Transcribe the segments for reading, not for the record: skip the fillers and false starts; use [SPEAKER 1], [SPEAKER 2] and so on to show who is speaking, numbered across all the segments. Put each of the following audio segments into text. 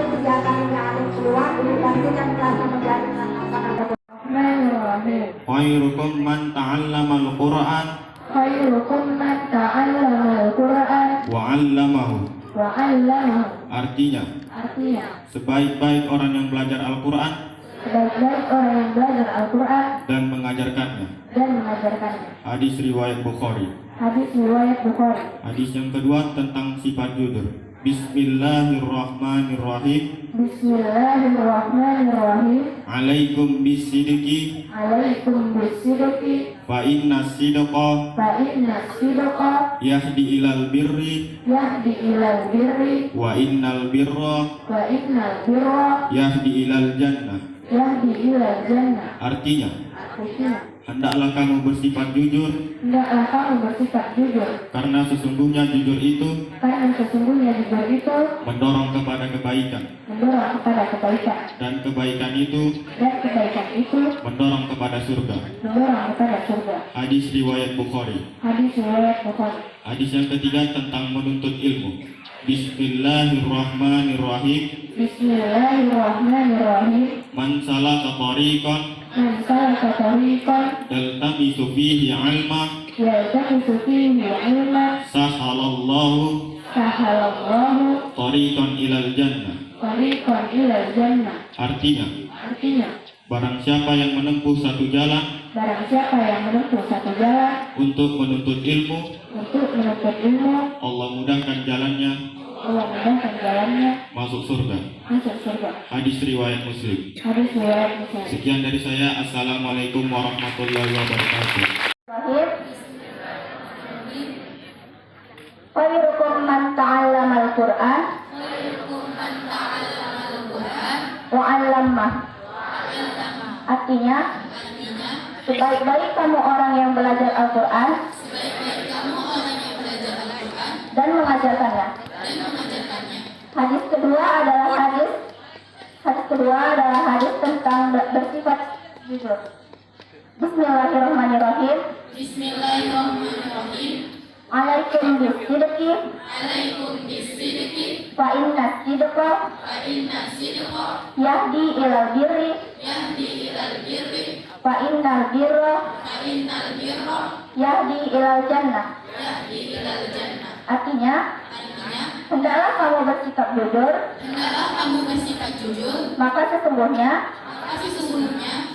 [SPEAKER 1] kegiatan yang keluar dan bukan telah menjadi makanan.
[SPEAKER 2] Khairukum man ta'allamal Qur'an
[SPEAKER 1] Khairukum man ta'allamal Qur'an
[SPEAKER 2] wa 'allamahu.
[SPEAKER 1] wa 'allamahu.
[SPEAKER 2] Artinya,
[SPEAKER 1] Artinya,
[SPEAKER 2] sebaik-baik orang yang belajar Al-Qur'an
[SPEAKER 1] sebaik-baik orang yang belajar Al-Qur'an
[SPEAKER 2] dan mengajarkannya.
[SPEAKER 1] dan mengajarkannya.
[SPEAKER 2] Hadis riwayat Bukhari.
[SPEAKER 1] Hadis riwayat Bukhari.
[SPEAKER 2] Hadis yang kedua tentang sifat jujur. Bismillahirrahmanirrahim.
[SPEAKER 1] Bismillahirrahmanirrahim.
[SPEAKER 2] Alaikum bisidqi
[SPEAKER 1] Alaikum bisidqi
[SPEAKER 2] fa inna sidqa
[SPEAKER 1] fa inna sidqa
[SPEAKER 2] yahdi ilal birri
[SPEAKER 1] yahdi ilal birri
[SPEAKER 2] wa innal birra
[SPEAKER 1] wa innal birra
[SPEAKER 2] yahdi ilal jannah.
[SPEAKER 1] yahdi ilal jannah.
[SPEAKER 2] Artinya,
[SPEAKER 1] Artinya,
[SPEAKER 2] hendaklah kamu bersifat jujur
[SPEAKER 1] hendaklah kamu bersifat jujur
[SPEAKER 2] karena sesungguhnya jujur itu
[SPEAKER 1] karena sesungguhnya jujur itu
[SPEAKER 2] mendorong kepada kebaikan
[SPEAKER 1] mendorong kepada kebaikan
[SPEAKER 2] dan kebaikan itu
[SPEAKER 1] mendorong kepada surga.
[SPEAKER 2] Hadis riwayat Bukhari.
[SPEAKER 1] Hadis riwayat Bukhari.
[SPEAKER 2] Hadis yang ketiga tentang menuntut ilmu. Bismillahirrahmanirrahim.
[SPEAKER 1] Bismillahirrahmanirrahim.
[SPEAKER 2] Man salaka tariqan
[SPEAKER 1] Man salaka tariqan
[SPEAKER 2] yaltamisu fihi 'ilma
[SPEAKER 1] yaltamisu fihi 'ilman
[SPEAKER 2] sahalallahu
[SPEAKER 1] sahalallahu
[SPEAKER 2] tariqan ilal jannah.
[SPEAKER 1] tariqan ilal jannah.
[SPEAKER 2] Artinya,
[SPEAKER 1] Artinya,
[SPEAKER 2] barang siapa yang menempuh satu jalan
[SPEAKER 1] barang siapa yang menempuh satu jalan
[SPEAKER 2] untuk menuntut ilmu, Allah mudahkan jalannya
[SPEAKER 1] Allah mudahkan jalannya
[SPEAKER 2] masuk surga.
[SPEAKER 1] masuk surga.
[SPEAKER 2] Hadis riwayat Muslim.
[SPEAKER 1] Hadis riwayat Muslim.
[SPEAKER 2] Sekian dari saya. Assalamualaikum warahmatullahi wabarakatuh.
[SPEAKER 1] Rahim. Khairukum man ta'allamal Qur'an wa 'allamah. Artinya, sebaik-baik kamu orang yang belajar Al-Qur'an dan mengajarkannya. Hadis kedua adalah hadis tentang bersifat jujur. Bismillahirrahmanirrahim. Alaikum bisidqi fa inna sidqa yahdi ilal birri fa innal birra yahdi ilal jannah. Artinya, hendaklah kamu bersikap jujur, maka sesungguhnya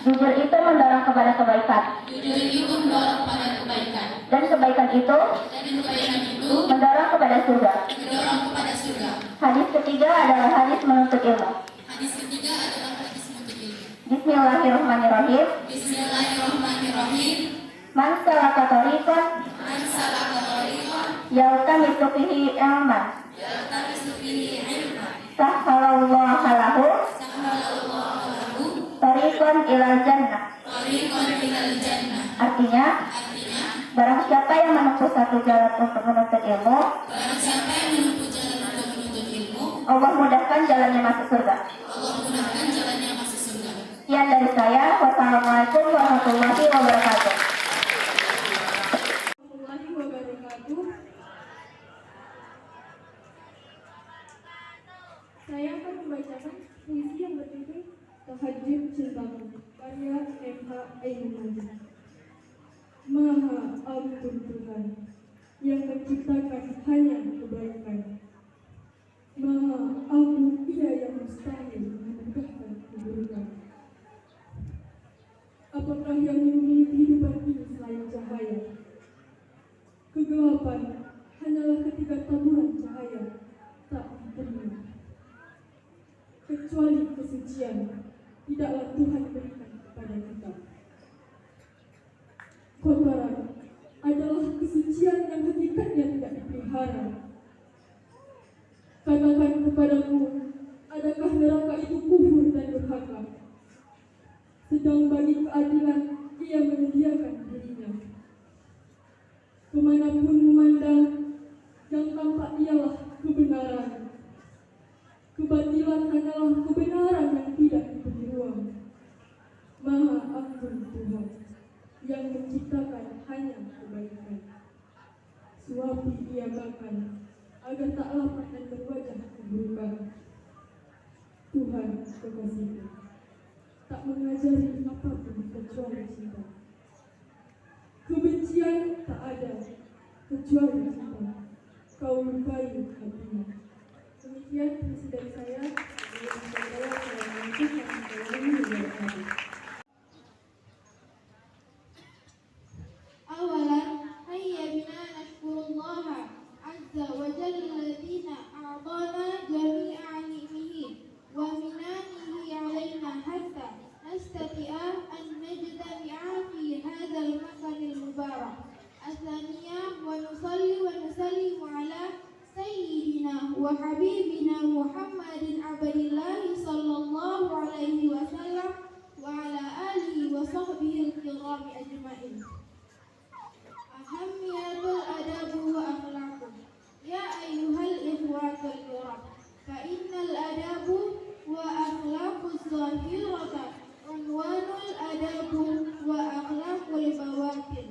[SPEAKER 1] jujur itu mendorong kepada kebaikan, dan kebaikan itu mendorong kepada surga. Hadis ketiga adalah hadis menuntut ilmu. Bismillahirrahmanirrahim. Man salaka tariqan yaltamisu fihi ilman sahalallahu lahu tariqan ilal jannah. Artinya, barang siapa yang menempuh satu jalan untuk menuntut ilmu, Allah mudahkan jalannya masuk surga. Sekian dari saya. Wassalamualaikum warahmatullahi wabarakatuh.
[SPEAKER 3] Saya akan membacakan puisi yang berjudul Tahajud Cintamu karya M.H. Ainun. Maha ampun Tuhan yang menciptakan hanya kebaikan. Maha ampun Ia yang mustahil memudahkan keburukan. Apakah yang memenuhi kehidupan ini selain cahaya? Kegelapan hanyalah ketika taburan cahaya tak diterima. Kecuali kesucian tidaklah Tuhan berikan kepada kita. Kotoran adalah kesucian yang hakikatnya tidak dipelihara. Katakan kepadaku, adakah neraka itu kufur dan durhaka? Sedang bagi keadilan Ia menyediakan dirinya. Kemanapun memandang, yang tampak ialah kebenaran. Kebatilan hanyalah kebenaran yang tidak diberi ruang. Maha ampun Tuhan yang menciptakan hanya kebaikan. Suapi Ia makan agar tak lapar dan berwajah keburukan. Tuhan kekasihku tak mengajari apapun kecuali cinta. Kebencian tak ada kecuali cinta. Kau lukai hatinya. Demikian puisi dari saya.
[SPEAKER 4] أولا هيا بنا نشكر الله عز وجل الذين أعطانا جميع نعمه ومنانه علينا حتى نستطيع أن نجتمع في هذا المكان المبارك. الثانية ونصلي ونسلم على سيدنا وحبيبنا محمد عبد الله صلى الله عليه وسلم وعلى آله وصحبه الكرام أجمعين. أهمية الأدب وأخلاقه. يا أيها الإخوة الكرام، فإن الأدب وأخلاق الظاهرة عنوان الأدب وأخلاق البواطن،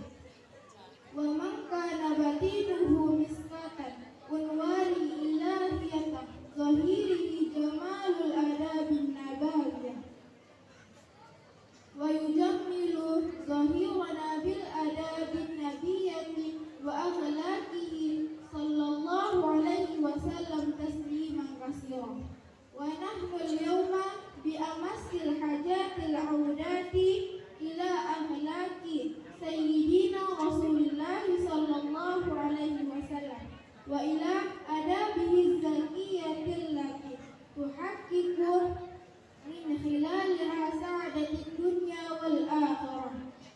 [SPEAKER 4] ومن كان باطنه مسكاتا عنوان إلهية ظهيره جمال الآداب النبوية، ويجمل ظهيرنا بالآداب النبية وأخلاقه صلى الله عليه وسلم تسليما كثيرا. ونحن اليوم بأمس الحاجات العودات إلى أخلاق سيدنا رسول الله صلى الله عليه وسلم وإلى آدابه الزكية التي تحقق من خلالها سعادة الدنيا والآخرة.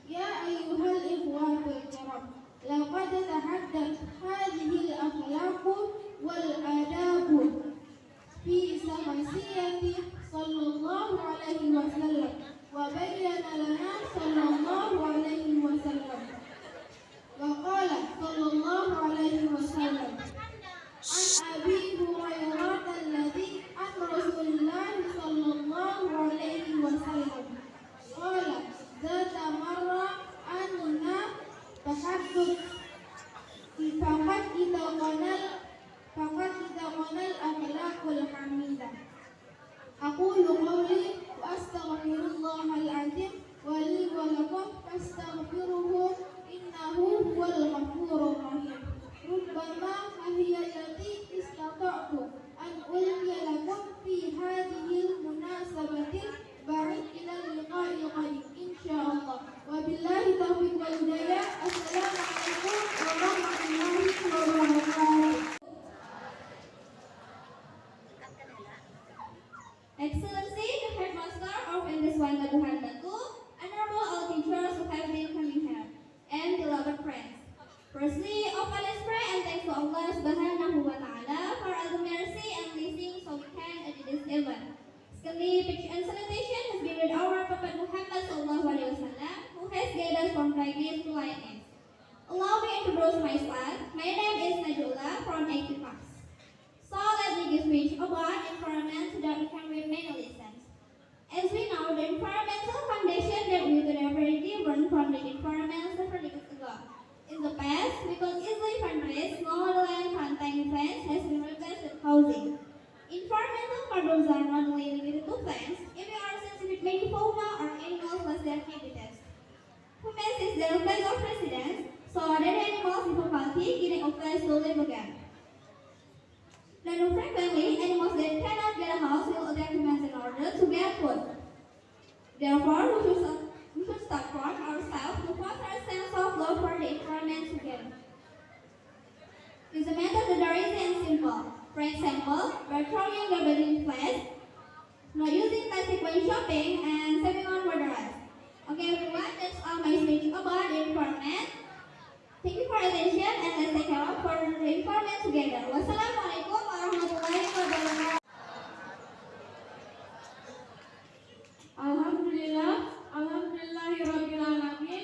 [SPEAKER 4] يا أيها الإخوة الكرام، لقد تحدثت هذه الأخلاق والآداب في شخصية صلى الله عليه وسلم، وبين لنا صلى الله عليه وسلم وقال صلى الله عليه وسلم عن أبي هريرة الذي عن رسول الله صلى الله عليه وسلم قال ذات مرة أننا تحدث فقد إذا الأخلاق الحميدة. أقول قولي وأستغفر الله العظيم ولي ولكم فاستغفروه إنه هو الغفور الرحيم. ربما هي التي استطعت أن ألقي لكم في هذه المناسبة بعد إلى اللقاء القريب إن شاء الله، وبالله التوفيق والهداية. السلام عليكم ورحمة الله وبركاته.
[SPEAKER 5] Excellency, the Headmaster of Indiswan Labuhan Batu, honorable all teachers who have been coming here, and beloved friends. Firstly, let's pray and thanks to Allah Subhanahu wa Ta'ala for all the mercy and blessings so we can at this event. Secondly, picture and salutation has been with our Prophet Muhammad Sallallahu Alaihi Wasallam, who has guided us from darkness to lightness. Allow me to introduce myself. My name is Najullah from 80 Parks. So let me give speech about environment so that we can read many lessons. As we know, the environmental foundation that we could have already different from the environment several decades ago. In the past, we could easily fundraise small land planting plants has been replaced with housing. Environmental problems are not only limited to plants, if we are sensitive with many fauna or animals lost their habitats. Humans is their place of residence, so that animals difficulty getting a place to live again. Then frequently, animals that cannot get a house will attack humans in order to get food. Therefore, we should start from ourselves to foster a sense of love for the environment together. It's a method that are easy and simple. For example, by throwing garbage in place, not using plastic when shopping, and saving on water rights. Okay everyone, that's all my speech about the environment. Thank you for your attention and let's take care for the environment together. Wassalamualaikum warahmatullahi wabarakatuh.
[SPEAKER 3] Alhamdulillahirrabbilalamin.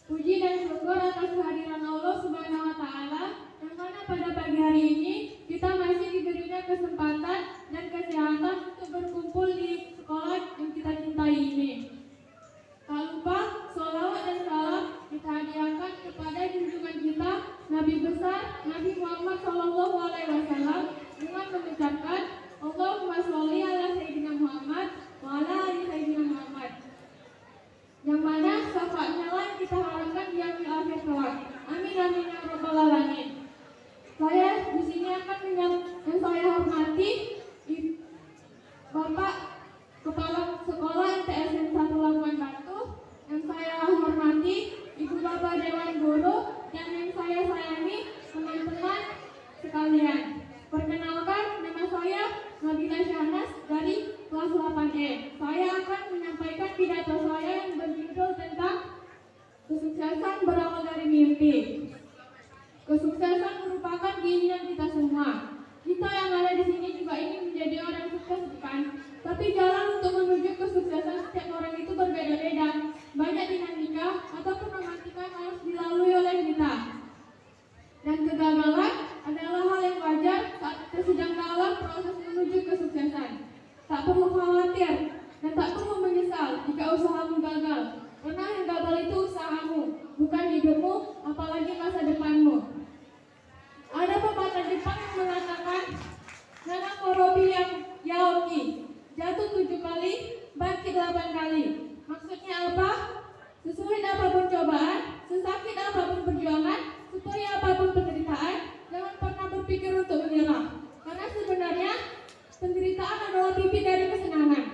[SPEAKER 3] Puji dan syukur atas kehadiran Allah Subhanahu wa Ta'ala, yang mana pada pagi hari ini kita masih diberikan kesempatan dan kesehatan untuk berkumpul di sekolah yang kita cintai ini. Tak lupa, sholawat dan salam kita hadiahkan kepada junjungan kita, Nabi besar Nabi Muhammad Sallallahu Alaihi Wasallam, dengan mengucapkan Allahumma sholli ala Sayyidina Muhammad keinginan kita semua. Kita yang ada di sini juga ingin menjadi orang sukses, bukan? Tapi jalan untuk menuju kesuksesan setiap orang itu berbeda-beda. Banyak dinamika atau problematika yang harus dilalui oleh kita. Dan kegagalan adalah hal yang wajar saat kita sedang dalam proses menuju kesuksesan. Tak perlu khawatir dan tak perlu menyesal jika usahamu gagal. Karena yang gagal itu usahamu, bukan hidupmu, apalagi masa depanmu. Ada pepatah Jepang yang mengatakan, Nana Korobi yang Yaoki, jatuh 7 kali, bangkit 8 kali. Maksudnya apa? Sesulit apapun cobaan, sesakit apapun perjuangan, seperti apapun penderitaan, jangan pernah berpikir untuk menyerah. Karena sebenarnya penderitaan adalah pipi dari kesenangan.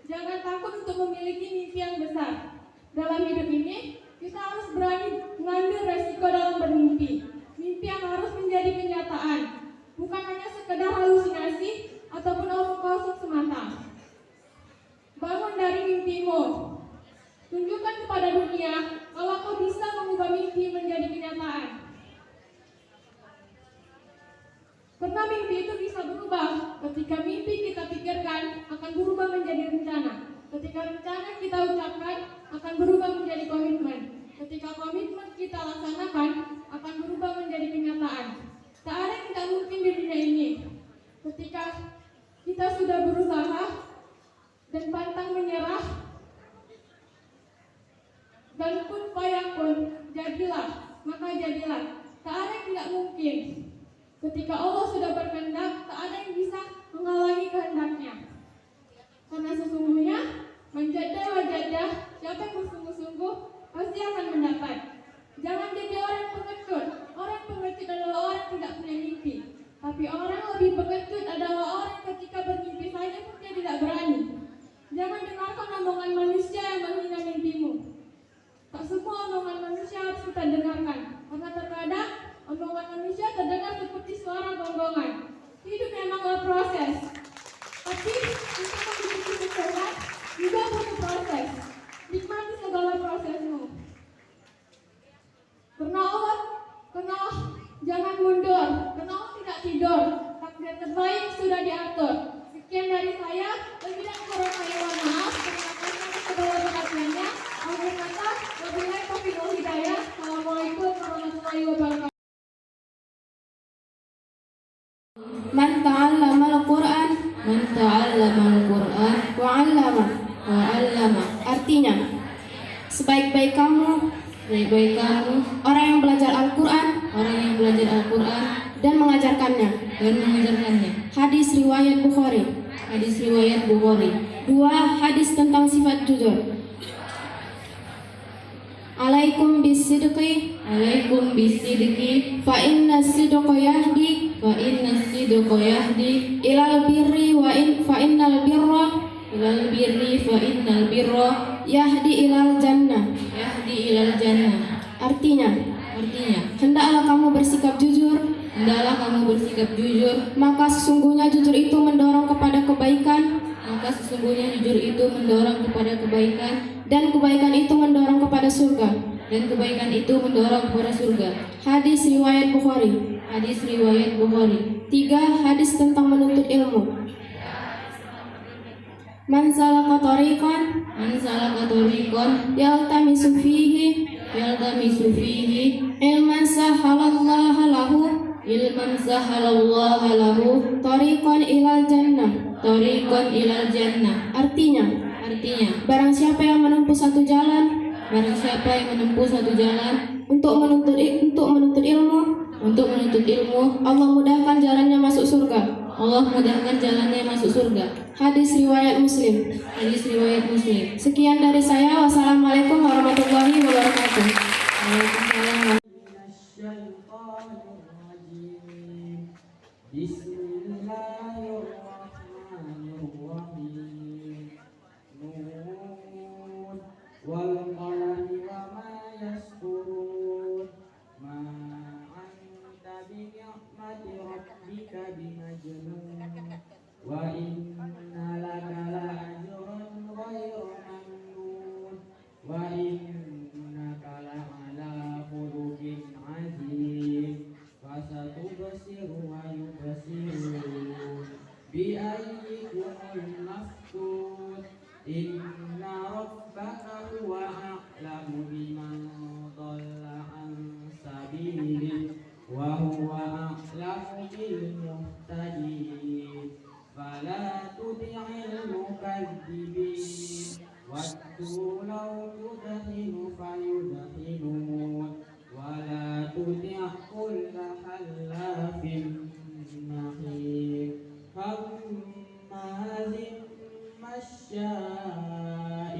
[SPEAKER 3] Jangan takut untuk memiliki mimpi yang besar. Dalam hidup ini, kita harus berani mengambil resiko dalam bermimpi. Mimpi yang harus menjadi kenyataan, bukan hanya sekedar halusinasi ataupun omong kosong semata. Bangun dari mimpimu. Tunjukkan kepada dunia kalau kau bisa mengubah mimpi menjadi kenyataan. Karena mimpi itu bisa berubah. Ketika mimpi kita pikirkan akan berubah menjadi rencana. Ketika rencana kita ucapkan akan berubah menjadi komitmen. Ketika komitmen kita laksanakan akan berubah menjadi kenyataan. Tak ada yang tidak mungkin di dunia ini. Ketika kita sudah berusaha dan pantang menyerah, dan kun fayakun, jadilah, maka jadilah. Tak ada yang tidak mungkin. Ketika Allah sudah berkehendak, tak ada yang bisa menghalangi kehendaknya. Karena sesungguhnya menjadah wajadah, siapa yang bersungguh-sungguh pasti akan mendapat. Jangan jadi orang pengecut. Orang pengecut adalah orang yang tidak punya mimpi. Tapi orang lebih pengecut adalah orang yang ketika bermimpi saja pun dia tidak berani. Jangan dengarkan omongan manusia yang menghina mimpimu. Tak semua omongan manusia harus kita dengarkan. Karena terkadang omongan manusia terdengar seperti suara gonggongan. Hidup memanglah proses. Tapi untuk memiliki kesuksesan juga butuh proses. Nikmati segala prosesmu. Karena jangan mundur. Karena Allah tidak tidur. Takdir terbaik sudah diatur. Sekian dari saya. Lebih dan kurang saya mohon maaf. Terima kasih atas segala perhatiannya. Akhir kata, wabillahi taufiq wal hidayah. Assalamualaikum warahmatullahi wabarakatuh.
[SPEAKER 4] Man ta'allama al-Qur'an wa'allama. Artinya, sebaik-baik kamu orang yang belajar Al-Qur'an dan mengajarkannya. Hadis riwayat Bukhari. 2. Hadis tentang sifat jujur. Alaikum bisidqi fa inna sidqa yahdi ilal birri fa innal birra yahdi ilal jannah. Artinya, hendaklah kamu bersikap jujur, maka sesungguhnya jujur itu mendorong kepada kebaikan, dan kebaikan itu mendorong kepada surga. Hadis riwayat Bukhari. 3. Hadis tentang menuntut ilmu. Man salaka tariqan yaltamisu fihi ilman sahalallahu lahu tariqan ilal jannah. Artinya, barang siapa yang menempuh satu jalan untuk menuntut ilmu, Allah mudahkan jalannya masuk surga. Hadis riwayat Muslim. Sekian dari saya. Wassalamualaikum warahmatullahi wabarakatuh.
[SPEAKER 6] Bismillahirrahmanirrahim. Wal qalami wa ma yasturun. Ma anta bi ni'mati rabbika bimajnun. Wa inna laka la ajran ghayra mamnun. Wa innaka la ala khuluqin azim. Fasatubsir سبيله وهو أعلم بالمهتدين فلا تطع المكذبين ودوا لو تدهن فيدهنون ولا تطع كل حلاف مهين هماز مشاء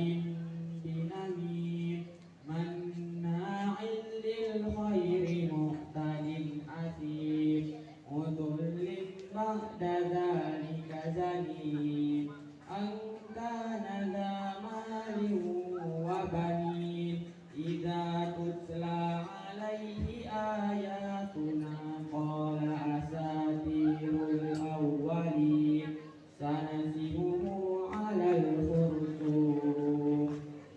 [SPEAKER 6] بنميم مناع للخير معتد أثيم عتل بعد ذلك زنيم أن كان ذا مال وبنين إذا تتلى عليه آياتنا قال أساطير الأولين سنسمه على الخرطوم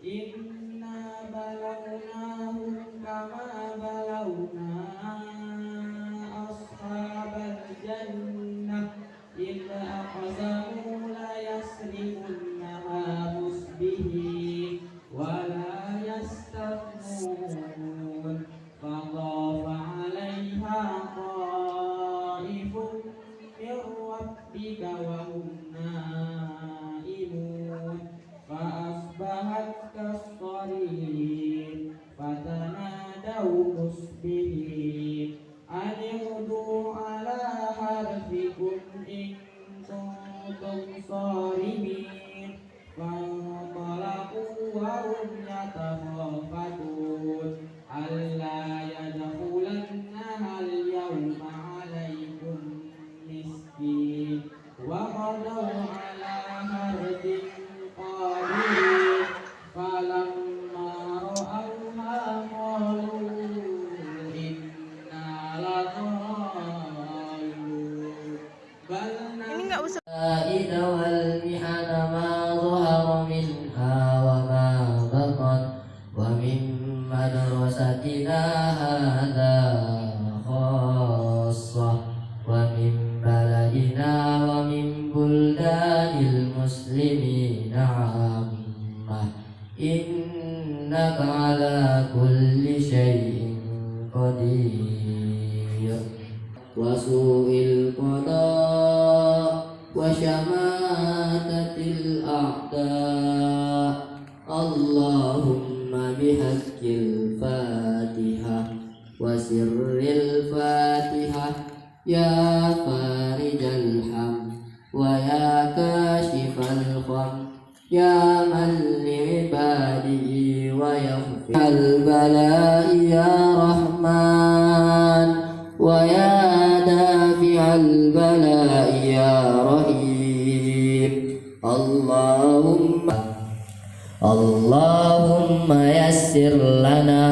[SPEAKER 6] إنا بلوناهم كما بلونا أصحاب الجنة إذ أقسموا ليصرمنها مصبحين ولا يستثنون فطاف عليها طائف من ربك وهم نائمون فأصبحت كالصريم فتنادوا مصبحين أن اغدوا على حرثكم إن كنتم صارمين فانطلقوا وهم يتخافتون ألا يدخلنها اليوم عليكم مسكين وغدوا على حرد قادرين فلما رأوها قالوا إنا لضالون بل
[SPEAKER 7] الشدائد والمحن ما ظهر منها وما بطن ومن مدرستنا هذا خاصة ومن بلدنا ومن بلدان المسلمين عامة إنك على كل شيء قدير وسوء القضاء وشماتة الأعداء اللهم بحق الفاتحة وسر الفاتحة يا فارج الهم ويا كاشف الخم يا من لعباده ويغفر البلاء يا رحمن ويا دافع البلاء يا رحيم اللهم يسر لنا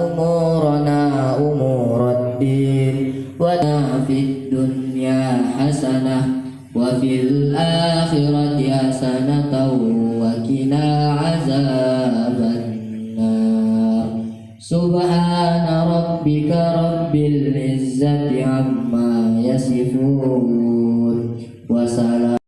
[SPEAKER 7] أمورنا أمور الدين ونا في الدنيا حسنة وفي الآخرة حسنة وقنا عذاب النار سبحان ربك رب العزة عما يصفون وسلام